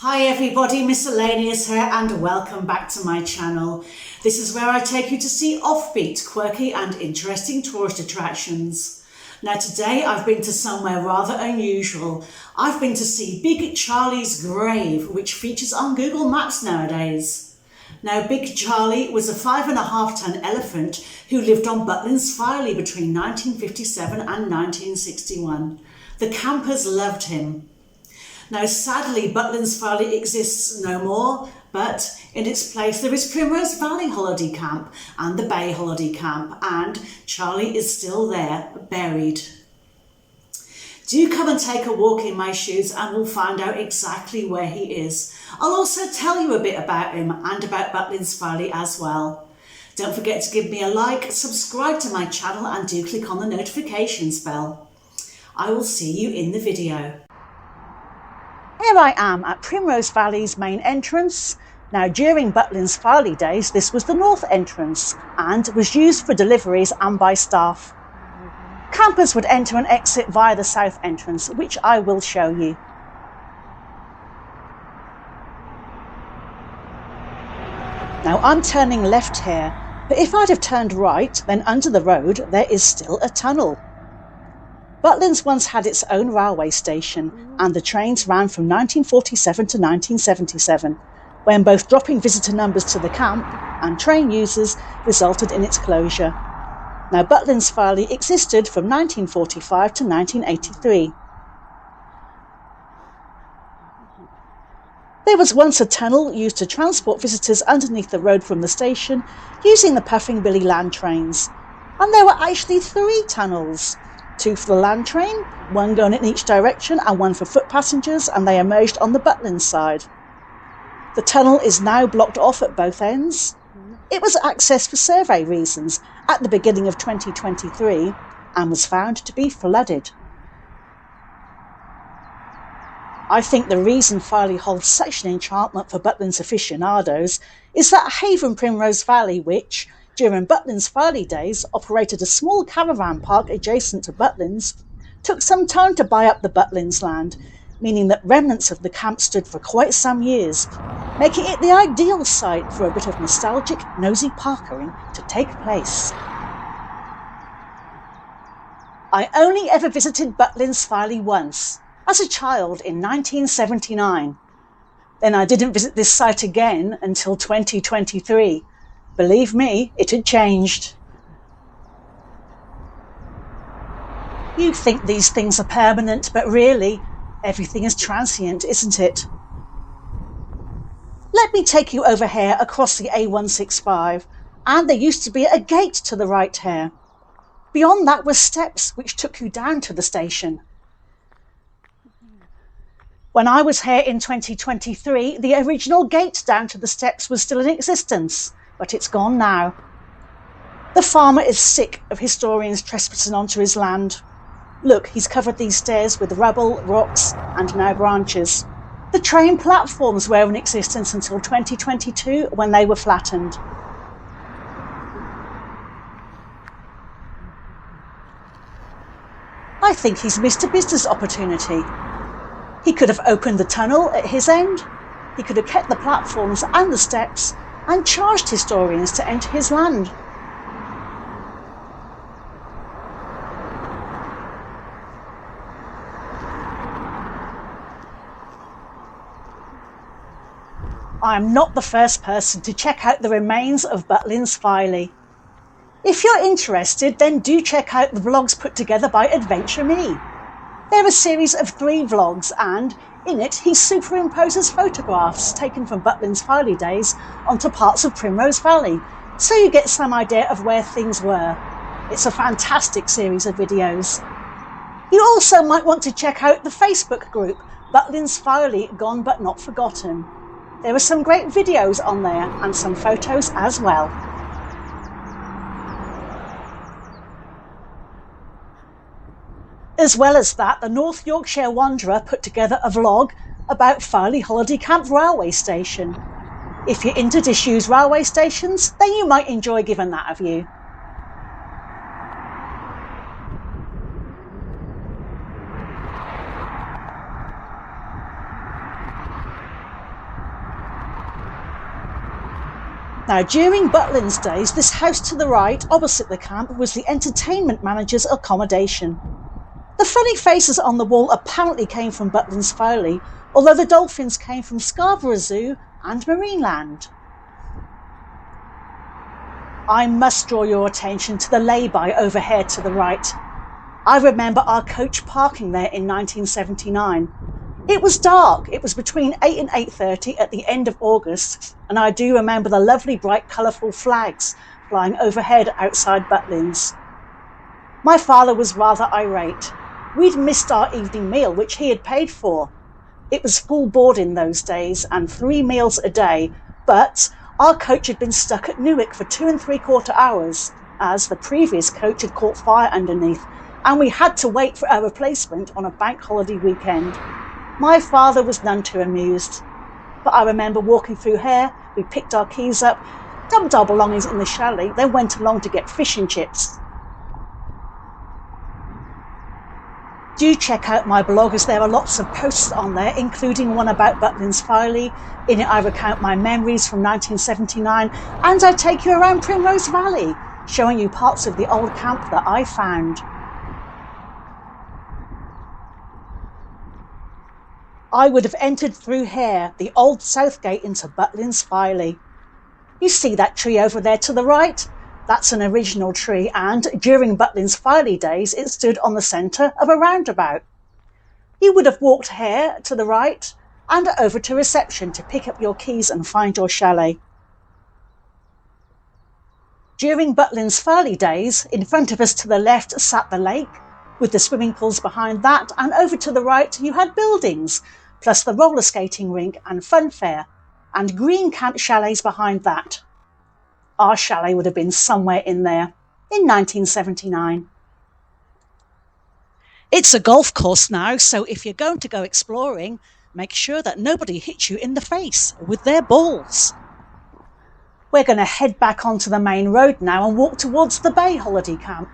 Hi everybody, Miss Elaineous here and welcome back to my channel. This is where I take you to see offbeat, quirky and interesting tourist attractions. Now today I've been to somewhere rather unusual. I've been to see Big Charlie's grave, which features on Google Maps nowadays. Now Big Charlie was a 5.5-ton elephant who lived on Butlin's Filey between 1957 and 1961. The campers loved him. Now sadly Butlin's Filey exists no more, but in its place there is Primrose Valley Holiday Camp and the Bay Holiday Camp, and Charlie is still there, buried. Do come and take a walk in my shoes and we'll find out exactly where he is. I'll also tell you a bit about him and about Butlin's Filey as well. Don't forget to give me a like, subscribe to my channel and do click on the notifications bell. I will see you in the video. Here I am at Primrose Valley's main entrance. Now during Butlin's Filey days this was the north entrance and was used for deliveries and by staff. Campers would enter and exit via the south entrance, which I will show you. Now I'm turning left here, but if I'd have turned right, then under the road there is still a tunnel. Butlin's once had its own railway station and the trains ran from 1947 to 1977, when both dropping visitor numbers to the camp and train users resulted in its closure. Now Butlin's Filey existed from 1945 to 1983. There was once a tunnel used to transport visitors underneath the road from the station using the Puffing Billy land trains. And there were actually 3 tunnels. 2 for the land train, 1 going in each direction and 1 for foot passengers, and they emerged on the Butlin side. The tunnel is now blocked off at both ends. It was accessed for survey reasons at the beginning of 2023 and was found to be flooded. I think the reason Filey holds such an enchantment for Butlin's aficionados is that Haven Primrose Valley, which, during Butlin's Filey days, operated a small caravan park adjacent to Butlin's, took some time to buy up the Butlin's land, meaning that remnants of the camp stood for quite some years, making it the ideal site for a bit of nostalgic nosey-parkering to take place. I only ever visited Butlin's Filey once, as a child in 1979. Then I didn't visit this site again until 2023. Believe me, it had changed. You think these things are permanent, but really, everything is transient, isn't it? Let me take you over here across the A165, and there used to be a gate to the right here. Beyond that were steps which took you down to the station. When I was here in 2023, the original gate down to the steps was still in existence, but it's gone now. The farmer is sick of historians trespassing onto his land. Look, he's covered these stairs with rubble, rocks, and now branches. The train platforms were in existence until 2022 when they were flattened. I think he's missed a business opportunity. He could have opened the tunnel at his end. He could have kept the platforms and the steps and charged historians to enter his land. I am not the first person to check out the remains of Butlin's Filey. If you're interested, then do check out the vlogs put together by Adventure Me. They're a series of 3 vlogs and in it he superimposes photographs taken from Butlin's Filey days onto parts of Primrose Valley, so you get some idea of where things were. It's a fantastic series of videos. You also might want to check out the Facebook group Butlin's Filey Gone But Not Forgotten. There are some great videos on there and some photos as well. As well as that, the North Yorkshire Wanderer put together a vlog about Filey Holiday Camp Railway Station. If you're into disused railway stations, then you might enjoy giving that a view. Now, during Butlin's days, this house to the right, opposite the camp, was the entertainment manager's accommodation. The funny faces on the wall apparently came from Butlin's Filey, although the dolphins came from Scarborough Zoo and Marineland. I must draw your attention to the lay-by overhead to the right. I remember our coach parking there in 1979. It was dark. It was between 8 and 8:30 at the end of August, and I do remember the lovely bright colourful flags flying overhead outside Butlin's. My father was rather irate. We'd missed our evening meal, which he had paid for. It was full board in those days and 3 meals a day, but our coach had been stuck at Newark for 2 3/4 hours, as the previous coach had caught fire underneath, and we had to wait for a replacement on a bank holiday weekend. My father was none too amused, but I remember walking through here. We picked our keys up, dumped our belongings in the chalet, then went along to get fish and chips. Do check out my blog, as there are lots of posts on there, including one about Butlin's Filey. In it I recount my memories from 1979, and I take you around Primrose Valley, showing you parts of the old camp that I found. I would have entered through here, the old south gate into Butlin's Filey. You see that tree over there to the right? That's an original tree, and during Butlin's Filey days it stood on the centre of a roundabout. You would have walked here to the right and over to reception to pick up your keys and find your chalet. During Butlin's Filey days, in front of us to the left sat the lake, with the swimming pools behind that, and over to the right you had buildings, plus the roller skating rink and fun fair, and green camp chalets behind that. Our chalet would have been somewhere in there, in 1979. It's a golf course now, so if you're going to go exploring, make sure that nobody hits you in the face with their balls. We're going to head back onto the main road now and walk towards the Bay holiday camp.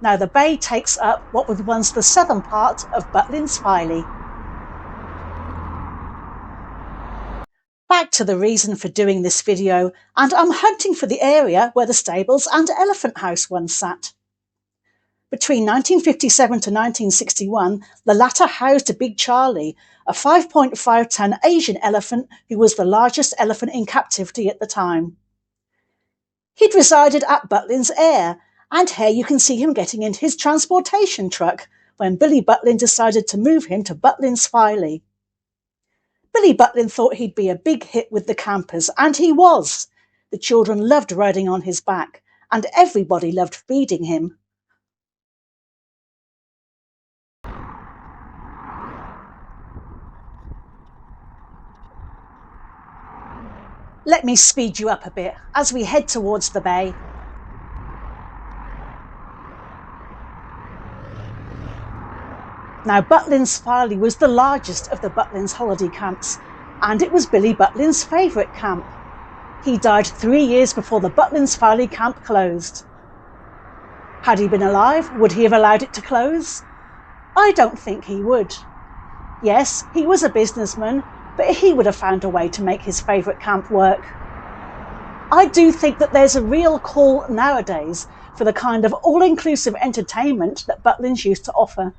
Now the Bay takes up what was once the southern part of Butlin's Filey. Back to the reason for doing this video, and I'm hunting for the area where the stables and elephant house once sat. Between 1957 to 1961, the latter housed a Big Charlie, a 5.5 ton Asian elephant who was the largest elephant in captivity at the time. He'd resided at Butlin's Air, and here you can see him getting into his transportation truck when Billy Butlin decided to move him to Butlin's Filey. Billy Butlin thought he'd be a big hit with the campers, and he was. The children loved riding on his back, and everybody loved feeding him. Let me speed you up a bit as we head towards the Bay. Now, Butlin's Filey was the largest of the Butlin's holiday camps, and it was Billy Butlin's favourite camp. He died 3 years before the Butlin's Filey camp closed. Had he been alive, would he have allowed it to close? I don't think he would. Yes, he was a businessman, but he would have found a way to make his favourite camp work. I do think that there's a real call nowadays for the kind of all-inclusive entertainment that Butlin's used to offer.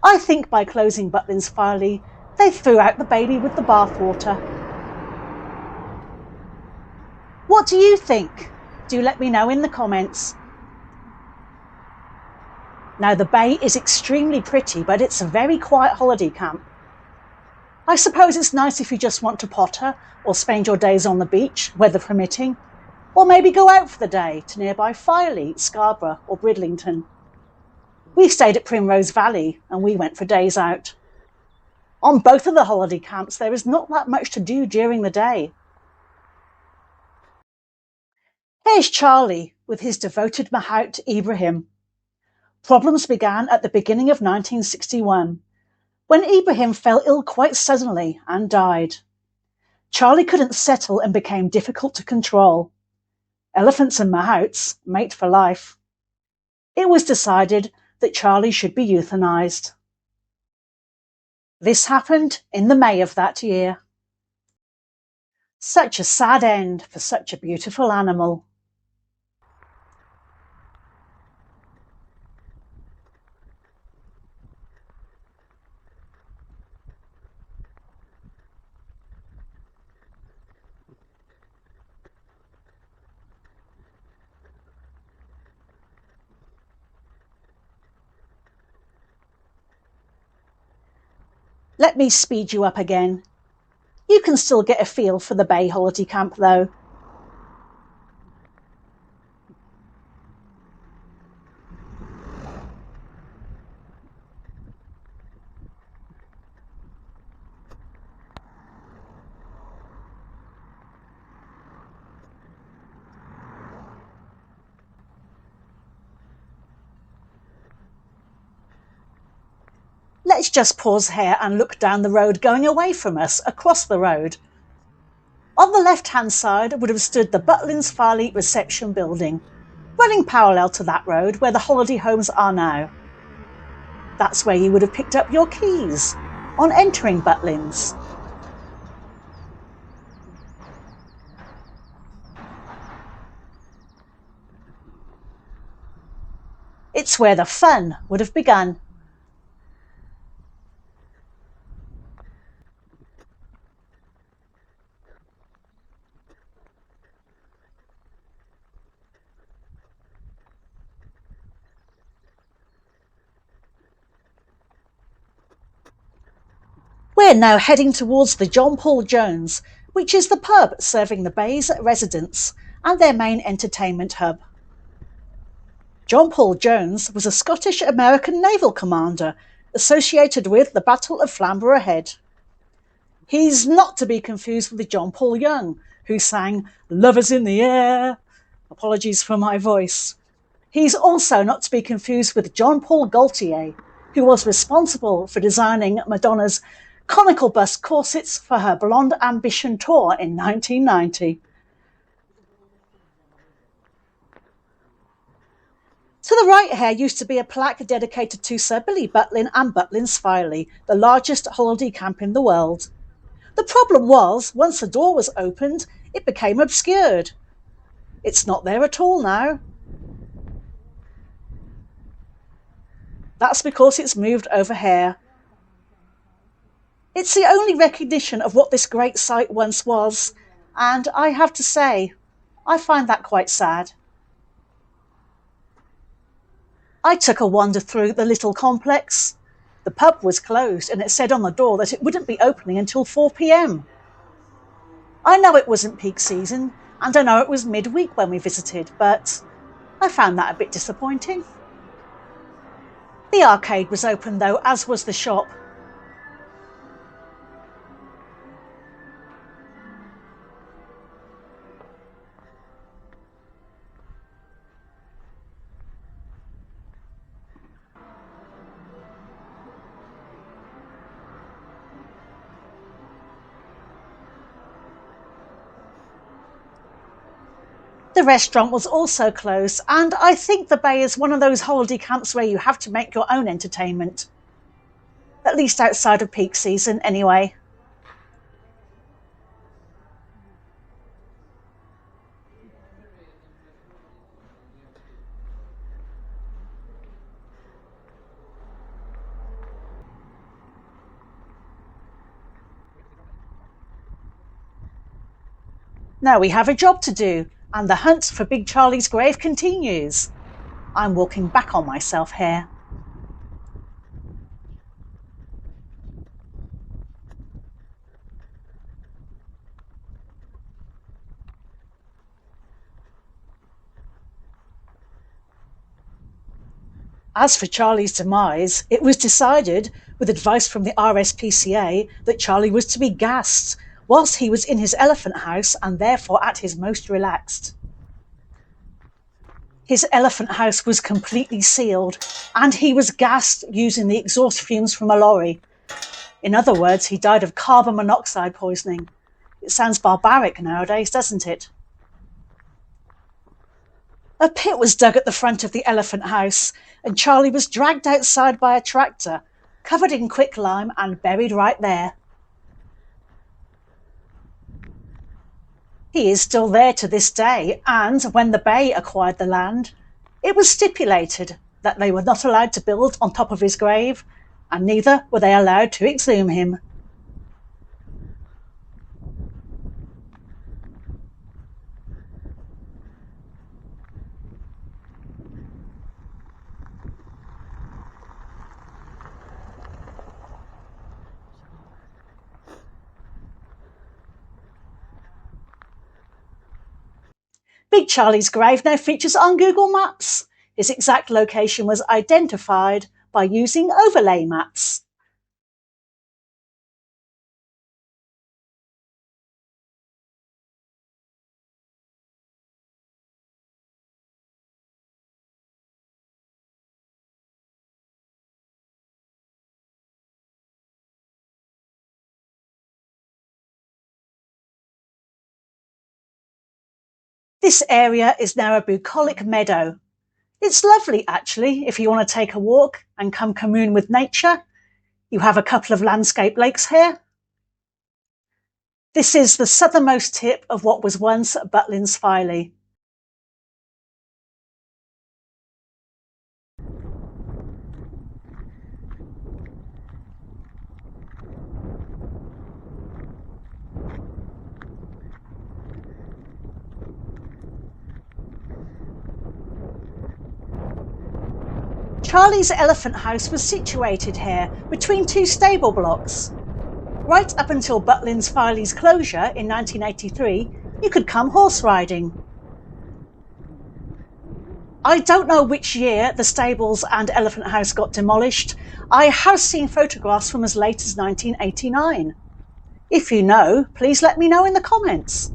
I think by closing Butlin's Filey, they threw out the baby with the bathwater. What do you think? Do let me know in the comments. Now, the Bay is extremely pretty, but it's a very quiet holiday camp. I suppose it's nice if you just want to potter or spend your days on the beach, weather permitting, or maybe go out for the day to nearby Filey, Scarborough or Bridlington. We stayed at Primrose Valley and we went for days out. On both of the holiday camps, there is not that much to do during the day. Here's Charlie with his devoted mahout Ibrahim. Problems began at the beginning of 1961, when Ibrahim fell ill quite suddenly and died. Charlie couldn't settle and became difficult to control. Elephants and mahouts mate for life. It was decided that Charlie should be euthanized. This happened in the May of that year. Such a sad end for such a beautiful animal. Let me speed you up again. You can still get a feel for the Bay holiday camp though. Let's just pause here and look down the road going away from us, across the road. On the left-hand side would have stood the Butlin's Filey reception building, running parallel to that road where the holiday homes are now. That's where you would have picked up your keys on entering Butlin's. It's where the fun would have begun. We're now heading towards the John Paul Jones, which is the pub serving the Bay's residents and their main entertainment hub. John Paul Jones was a Scottish-American naval commander associated with the Battle of Flamborough Head. He's not to be confused with John Paul Young, who sang "Love is in the Air." Apologies for my voice. He's also not to be confused with John Paul Gaultier, who was responsible for designing Madonna's conical bust corsets for her Blonde Ambition tour in 1990. To the right here used to be a plaque dedicated to Sir Billy Butlin and Butlin's Filey, the largest holiday camp in the world. The problem was, once the door was opened, it became obscured. It's not there at all now. That's because it's moved over here. It's the only recognition of what this great site once was, and I have to say, I find that quite sad. I took a wander through the little complex. The pub was closed and it said on the door that it wouldn't be opening until 4 p.m. I know it wasn't peak season, and I know it was midweek when we visited, but I found that a bit disappointing. The arcade was open though, as was the shop. The restaurant was also closed, and I think the Bay is one of those holiday camps where you have to make your own entertainment. At least outside of peak season, anyway. Now we have a job to do, and the hunt for Big Charlie's grave continues. I'm walking back on myself here. As for Charlie's demise, it was decided, with advice from the RSPCA, that Charlie was to be gassed whilst he was in his elephant house and therefore at his most relaxed. His elephant house was completely sealed and he was gassed using the exhaust fumes from a lorry. In other words, he died of carbon monoxide poisoning. It sounds barbaric nowadays, doesn't it? A pit was dug at the front of the elephant house and Charlie was dragged outside by a tractor, covered in quicklime and buried right there. He is still there to this day, and when the Bey acquired the land, it was stipulated that they were not allowed to build on top of his grave, and neither were they allowed to exhume him. Big Charlie's grave now features on Google Maps. His exact location was identified by using overlay maps. This area is now a bucolic meadow. It's lovely, actually, if you want to take a walk and come commune with nature. You have a couple of landscape lakes here. This is the southernmost tip of what was once Butlin's Filey. Charlie's elephant house was situated here between two stable blocks. Right up until Butlin's Filey's closure in 1983, you could come horse riding. I don't know which year the stables and elephant house got demolished. I have seen photographs from as late as 1989. If you know, please let me know in the comments.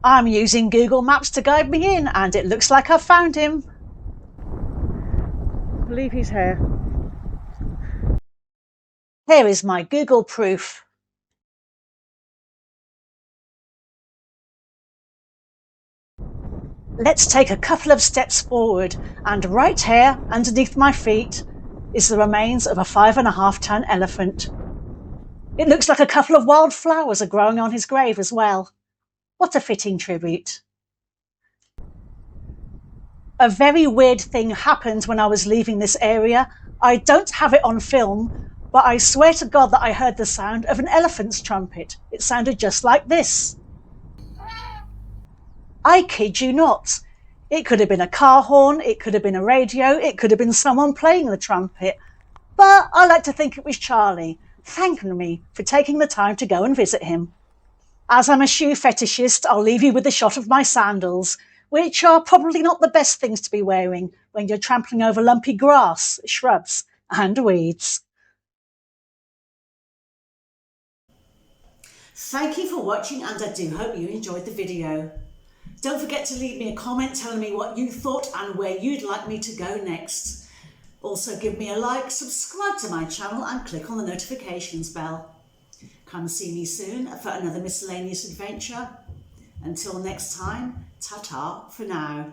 I'm using Google Maps to guide me in, and it looks like I've found him. I believe he's here. Here is my Google proof. Let's take a couple of steps forward, and right here, underneath my feet, is the remains of a 5.5-ton elephant. It looks like a couple of wild flowers are growing on his grave as well. What a fitting tribute. A very weird thing happened when I was leaving this area. I don't have it on film, but I swear to God that I heard the sound of an elephant's trumpet. It sounded just like this. I kid you not. It could have been a car horn, it could have been a radio, it could have been someone playing the trumpet. But I like to think it was Charlie, thanking me for taking the time to go and visit him. As I'm a shoe fetishist, I'll leave you with a shot of my sandals, which are probably not the best things to be wearing when you're trampling over lumpy grass, shrubs, and weeds. Thank you for watching, and I do hope you enjoyed the video. Don't forget to leave me a comment telling me what you thought and where you'd like me to go next. Also give me a like, subscribe to my channel and click on the notifications bell. Come see me soon for another miscellaneous adventure. Until next time, ta-ta for now.